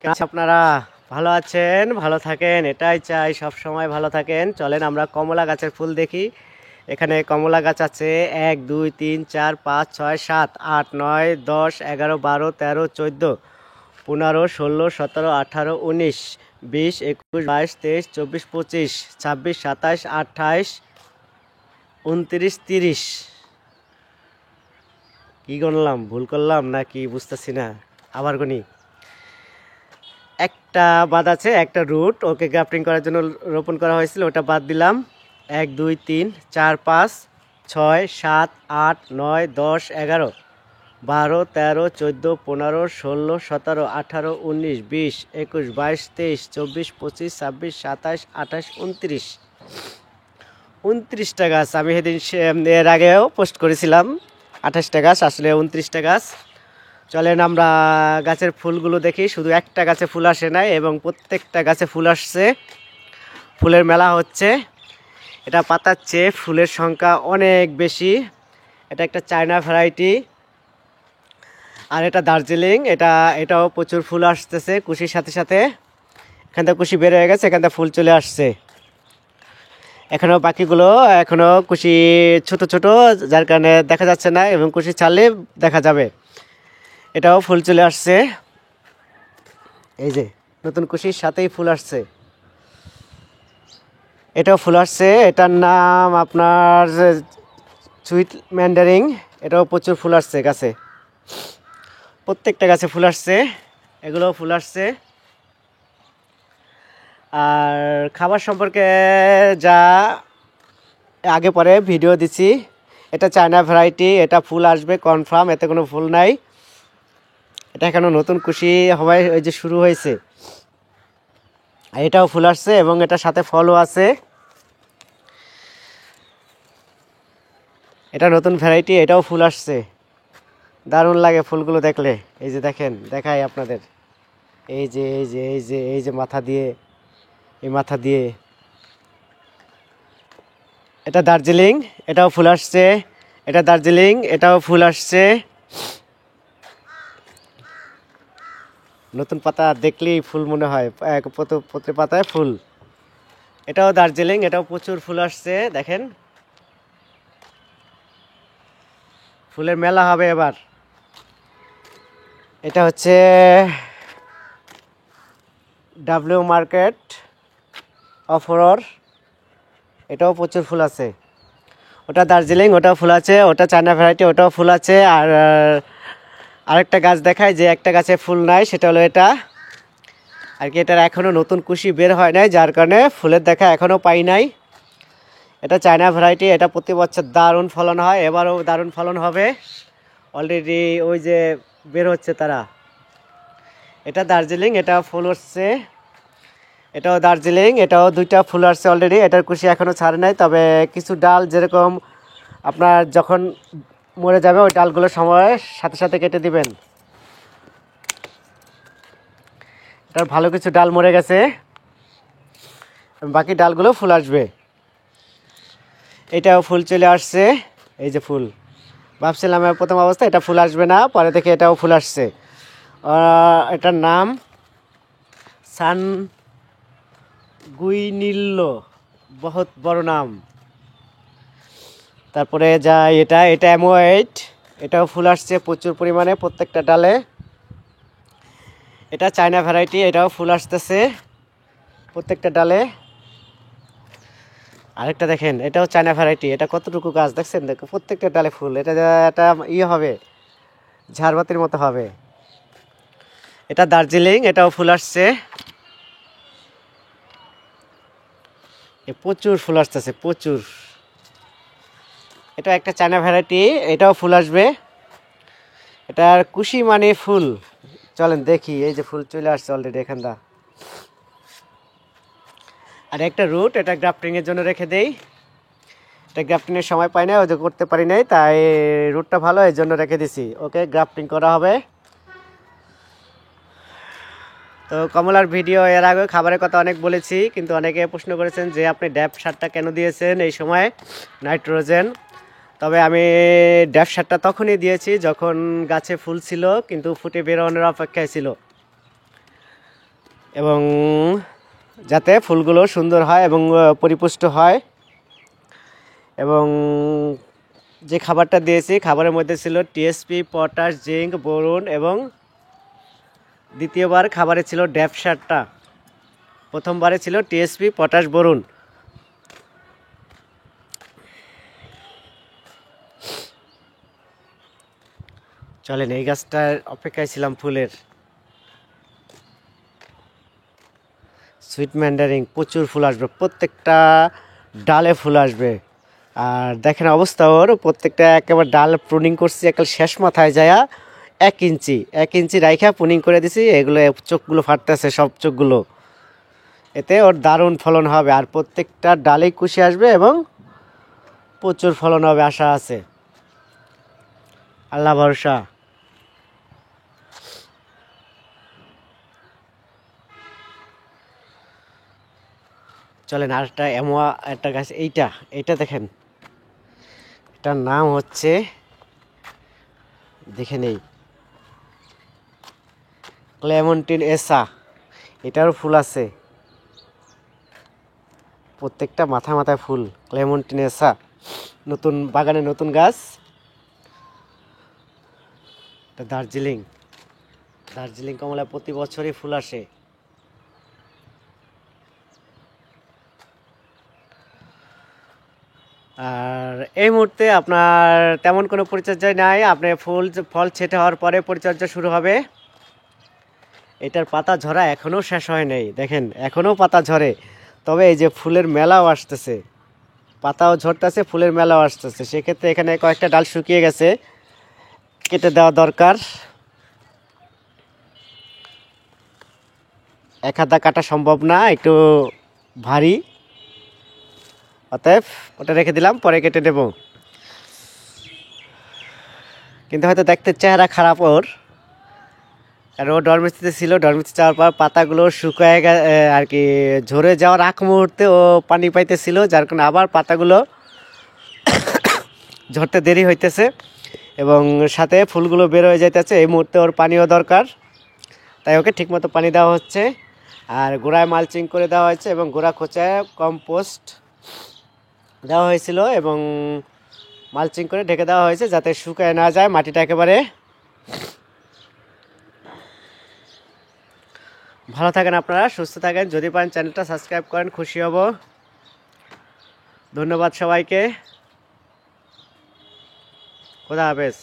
আপনারা ভালো আছেন, ভালো থাকেন, এটাই চাই, সব সময় ভালো থাকেন। চলেন আমরা কমলা গাছের ফুল দেখি। এখানে কমলা গাছ আছে 1 2 3 4 5 6 7 8 9 10 11 12 13 14 15 16 17 18 19 20 21 22 23 24 25 26 27 28 29 30। কি গণলাম, ভুল করলাম নাকি বুঝতেছি না, আবার গণি। একটা বাদ আছে, একটা রুট ওকে গ্রাফটিং করার জন্য রোপণ করা হয়েছিল, ওটা বাদ দিলাম। 1 2 3 4 5 6 7 8 9 10 11 12 13 14 15 16 17 18 19 20 21 22 23 24 25 26 27 28 29। 29টা গাছ আমি সেদিন এর আগেও পোস্ট করেছিলাম। 28টা গাছ, আসলে 29টা গাছ। চলেন আমরা গাছের ফুলগুলো দেখি। শুধু একটা গাছে ফুল আসে নাই এবং প্রত্যেকটা গাছে ফুল আসছে, ফুলের মেলা হচ্ছে। এটা পাতার চেয়ে ফুলের সংখ্যা অনেক বেশি। এটা একটা চায়না ভ্যারাইটি, আর এটা দার্জিলিং। এটাও প্রচুর ফুল আসতেছে কুশির সাথে সাথে। এখান থেকে কুশি বের হয়ে গেছে, এখান থেকে ফুল চলে আসছে। এখনও বাকিগুলো এখনও কুশি ছোট ছোট, যার কারণে দেখা যাচ্ছে না, এবং কুশি ছাড়লে দেখা যাবে। এটাও ফুল চলে আসছে, এই যে নতুন কুশির সাথেই ফুল আসছে। এটাও ফুল আসছে, এটার নাম আপনার সুইট ম্যান্ডারিং। এটাও প্রচুর ফুল আসছে গাছে, প্রত্যেকটা গাছে ফুল আসছে, এগুলোও ফুল আসছে। আর খাবার সম্পর্কে যা আগে পরে ভিডিও দিছি, এটা চায়না ভ্যারাইটি, এটা ফুল আসবে কনফার্ম, এতে কোনো ফুল নাই। এটা এখনও নতুন কুশি হওয়ায় ওই যে শুরু হয়েছে। আর এটাও ফুল আসছে এবং এটার সাথে ফলও আছে। এটা নতুন ভ্যারাইটি, এটাও ফুল আসছে। দারুণ লাগে ফুলগুলো দেখলে। এই যে দেখেন, দেখাই আপনাদের, এই যে এই যে এই যে এই যে মাথা দিয়ে, এই মাথা দিয়ে। এটা দার্জিলিং, এটাও ফুল আসছে। এটা দার্জিলিং, এটাও ফুল আসছে। নতুন পাতা দেখলেই ফুল মনে হয়, প্রতি পাতায় ফুল। এটাও দার্জিলিং, এটাও প্রচুর ফুল আসছে। দেখেন, ফুলের মেলা হবে এবার। এটা হচ্ছে ডাব্লিউ মার্কেট অফরর, এটাও প্রচুর ফুল আছে। ওটা দার্জিলিং, ওটাও ফুল আছে। ওটা চায়না ভ্যারাইটি, ওটাও ফুল আছে। আর আরেকটা গাছ দেখায় যে একটা গাছে ফুল নাই, সেটা হলো এটা। আর কি, এটার এখনও নতুন কুশি বের হয় নাই, যার কারণে ফুলের দেখা এখনও পাই নাই। এটা চায়না ভ্যারাইটি, এটা প্রতি বছর দারুণ ফলন হয়, এবারও দারুণ ফলন হবে। অলরেডি ওই যে বের হচ্ছে তারা। এটা দার্জিলিং, এটাও ফুল আসছে। এটাও দার্জিলিং, এটাও দুইটা ফুল আসছে অলরেডি। এটার কুশি এখনও ছাড়ে নাই, তবে কিছু ডাল যেরকম আপনার যখন মরে যাবে ওই ডালগুলো সময়ের সাথে সাথে কেটে দিবেন। এটার ভালো কিছু ডাল মরে গেছে, বাকি ডালগুলো ফুল আসবে। এটাও ফুল চলে আসছে, এই যে ফুল। ভাবছিলাম প্রথম অবস্থায় এটা ফুল আসবে না, পরে দেখে এটাও ফুল আসছে। এটার নাম সান গুইনিল্লো, বহুত বড় নাম। তারপরে যা এটা অ্যামোয়েড, এটাও ফুল আসছে প্রচুর পরিমাণে প্রত্যেকটা ডালে। এটা চায়না ভ্যারাইটি, এটাও ফুল আসতেছে প্রত্যেকটা ডালে। আরেকটা দেখেন, এটাও চায়না ভ্যারাইটি। এটা কতটুকু গাছ দেখছেন, দেখো প্রত্যেকটা ডালে ফুল। এটা হবে, ঝাড়বাতির মতো হবে। এটা দার্জিলিং, এটাও ফুল আসছে। প্রচুর ফুল আসতেছে, প্রচুর। এটা একটা চায়না ভ্যারাইটি, এটাও ফুল আসবে। এটার কুশি মানে ফুল। চলেন দেখি, এই যে ফুল চলে আসছে অলরেডি এখানটা। আর একটা রুট, এটা গ্রাফটিংয়ের জন্য রেখে দেই। এটা গ্রাফটিংয়ের সময় পাই না, ওই যে করতে পারি নাই, তাই রুটটা ভালো এই জন্য রেখে দিছি। ওকে, গ্রাফটিং করা হবে। তো কমলার ভিডিও এর আগে খাবারের কথা অনেক বলেছি, কিন্তু অনেকে প্রশ্ন করেছেন যে আপনি ড্যাপ সারটা কেন দিয়েছেন এই সময়, নাইট্রোজেন। তবে আমি ড্যাপ সারটা তখনই দিয়েছি যখন গাছে ফুল ছিল কিন্তু ফুটে বেরোনোর অপেক্ষায় ছিল। এবং যাতে ফুলগুলো সুন্দর হয় এবং পরিপুষ্ট হয়। এবং যে খাবারটা দিয়েছি খাবারের মধ্যে ছিল টিএসপি, পটাশ, জিঙ্ক, বোরন এবং দ্বিতীয়বার খাবারে ছিল ড্যাপ সারটা। প্রথমবারে ছিল টিএসপি, পটাশ, বোরন। চলেন, এই গাছটার অপেক্ষায় ছিলাম ফুলের। সুইট ম্যান্ডারিন প্রচুর ফুল আসবে, প্রত্যেকটা ডালে ফুল আসবে। আর দেখেন অবস্থা ওর, প্রত্যেকটা একেবারে ডাল প্রুনিং করছি একেবারে শেষ মাথায় যায়া 1 ইঞ্চি রাইখা প্রুনিং করে দিছি। এগুলো চোখগুলো ফাটতেছে, সব চোখগুলো। এতে ওর দারুণ ফলন হবে আর প্রত্যেকটা ডালেই কুশি আসবে এবং প্রচুর ফলন হবে আশা আছে, আল্লাহ ভরসা। চলেন আরেকটা একটা গাছ, এইটা দেখেন, এটার নাম হচ্ছে, দেখে নেই, ক্লেমন্টিন এসা। এটারও ফুল আছে, প্রত্যেকটা মাথায় ফুল। ক্লেমন্টিন এসা নতুন বাগানে নতুন গাছ। এটা দার্জিলিং কমলা প্রতি বছরই ফুল আসে। আর এই মুহূর্তে আপনার তেমন কোনো পরিচর্যা নাই, আপনার ফল ছেটে হওয়ার পরে পরিচর্যা শুরু হবে। এটার পাতা ঝরা এখনও শেষ হয় নাই, দেখেন এখনও পাতা ঝরে। তবে এই যে ফুলের মেলাও আসতেছে, পাতাও ঝরতেছে, ফুলের মেলাও আসতেছে। সেক্ষেত্রে এখানে কয়েকটা ডাল শুকিয়ে গেছে, কেটে দেওয়া দরকার। এক হাতা কাটা সম্ভব না, একটু ভারী, অতএব ওটা রেখে দিলাম, পরে কেটে নেব। কিন্তু হয়তো দেখতে চেহারা খারাপ ওর, কারণ ও ডরমিস্ত্রিতে ছিল। ডরমিস্ত্রি যাওয়ার পর পাতাগুলো শুকায় আর কি, ঝরে যাওয়ার আগ মুহূর্তে ও পানি পাইতেছিল, যার কারণে আবার পাতাগুলো ঝরতে দেরি হইতেছে এবং সাথে ফুলগুলো বের হয়ে যাইতেছে। এই মুহূর্তে ওর পানিও দরকার, তাই ওকে ঠিকমতো পানি দেওয়া হচ্ছে। আর গোড়ায় মালচিং করে দেওয়া হয়েছে এবং গোড়া খোঁচায় কম্পোস্ট দেওয়া হয়েছিল এবং মালচিং করে ঢেকে দেওয়া হয়েছে যাতে শুকায় না যায় মাটিটা একেবারে। ভালো থাকেন আপনারা, সুস্থ থাকেন। যদি পারেন চ্যানেলটা সাবস্ক্রাইব করেন, খুশি হব। ধন্যবাদ সবাইকে, খোদা হাফেজ।